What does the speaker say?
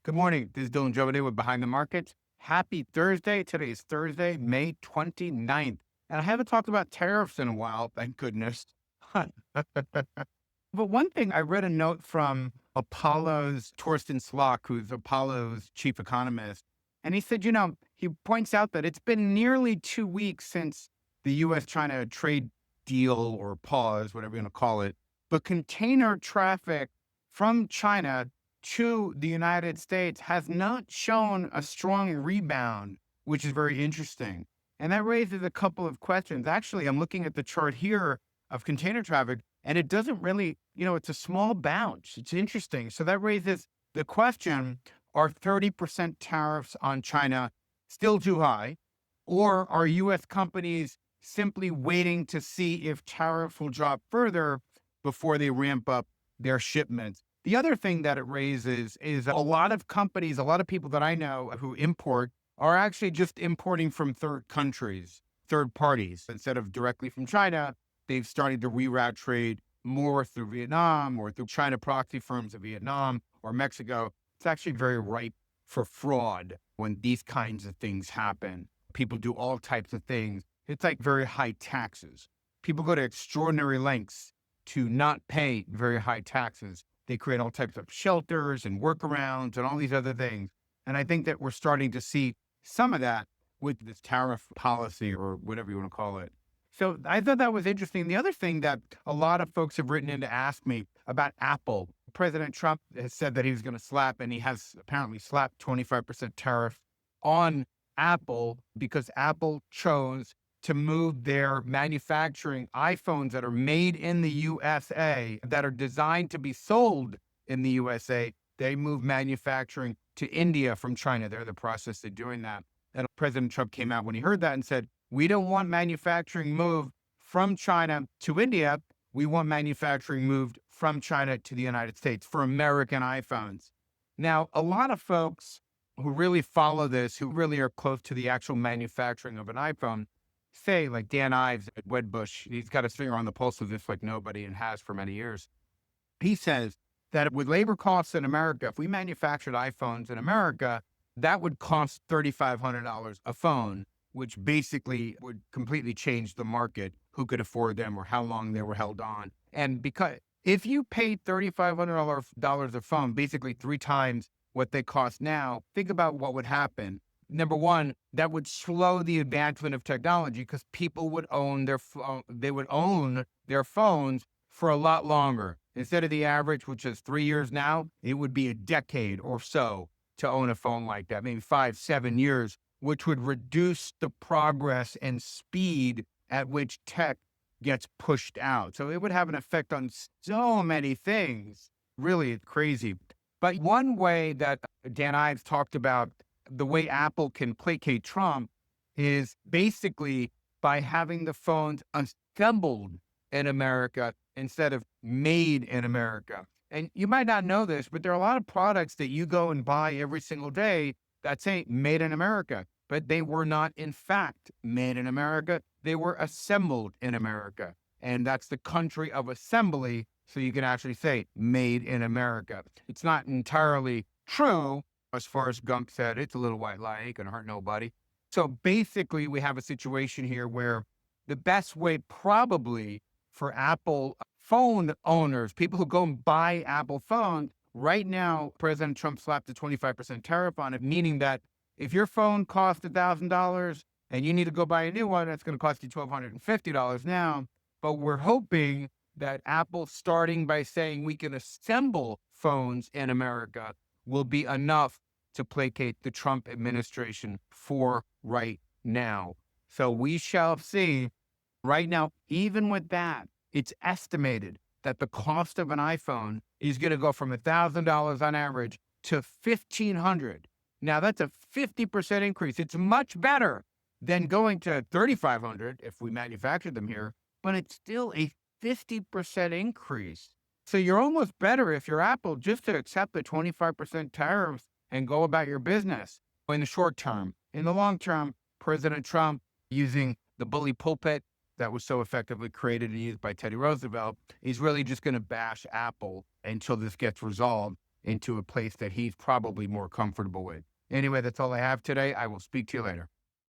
Good morning. This is Dylan Jovine with Behind the Markets. Happy Thursday. Today is Thursday, May 29th. And I haven't talked about tariffs in a while, thank goodness. But one thing, I read a note from Apollo's Torsten Slok, who's Apollo's chief economist. And he said, he points out that it's been nearly 2 weeks since the US China trade deal or pause, whatever you want to call it. But container traffic from China to the United States has not shown a strong rebound, which is very interesting. And that raises a couple of questions. Actually, I'm looking at the chart here of container traffic, and it doesn't really, it's a small bounce. It's interesting. So that raises the question, are 30% tariffs on China still too high? Or are US companies simply waiting to see if tariffs will drop further before they ramp up their shipments? The other thing that it raises is a lot of companies, a lot of people that I know who import are actually just importing from third countries, third parties. Instead of directly from China, they've started to reroute trade more through Vietnam or through China proxy firms of Vietnam or Mexico. It's actually very ripe for fraud when these kinds of things happen. People do all types of things. It's like very high taxes. People go to extraordinary lengths to not pay very high taxes. They create all types of shelters and workarounds and all these other things. And I think that we're starting to see some of that with this tariff policy or whatever you want to call it. So I thought that was interesting. The other thing that a lot of folks have written in to ask me about Apple. President Trump has said that he was going to slap, and he has apparently slapped 25% tariff on Apple because Apple chose to move their manufacturing iPhones that are made in the USA, that are designed to be sold in the USA. They move manufacturing to India from China. They're in the process of doing that. And President Trump came out when he heard that and said, we don't want manufacturing moved from China to India. We want manufacturing moved from China to the United States for American iPhones. Now, a lot of folks who really follow this, who really are close to the actual manufacturing of an iPhone, say, like Dan Ives at Wedbush, he's got his finger on the pulse of this like nobody and has for many years. He says that with labor costs in America, if we manufactured iPhones in America, that would cost $3,500 a phone, which basically would completely change the market, who could afford them or how long they were held on. And because if you paid $3,500 a phone, basically 3 times what they cost now, think about what would happen. Number one, that would slow the advancement of technology because people would own their phone. They would own their phones for a lot longer. Instead of the average, which is 3 years now, it would be a decade or so to own a phone like that, maybe 5, 7 years, which would reduce the progress and speed at which tech gets pushed out. So it would have an effect on so many things. Really, it's crazy. But one way that Dan Ives talked about the way Apple can placate Trump is basically by having the phones assembled in America instead of made in America. And you might not know this, but there are a lot of products that you go and buy every single day that say made in America, but they were not in fact made in America. They were assembled in America. And that's the country of assembly. So you can actually say made in America. It's not entirely true. As far as Gump said, it's a little white lie, ain't gonna hurt nobody. So basically, we have a situation here where the best way probably for Apple phone owners, people who go and buy Apple phones, right now, President Trump slapped a 25% tariff on it, meaning that if your phone costs $1,000 and you need to go buy a new one, that's going to cost you $1,250 now. But we're hoping that Apple, starting by saying we can assemble phones in America, will be enough to placate the Trump administration for right now. So we shall see. Right now, even with that, it's estimated that the cost of an iPhone is going to go from $1,000 on average to $1,500. Now, that's a 50% increase. It's much better than going to $3,500 if we manufactured them here, but it's still a 50% increase. So you're almost better if you're Apple just to accept the 25% tariffs and go about your business in the short term. In the long term, President Trump, using the bully pulpit that was so effectively created and used by Teddy Roosevelt, is really just going to bash Apple until this gets resolved. into a place that he's probably more comfortable with. Anyway, that's all I have today. I will speak to you later.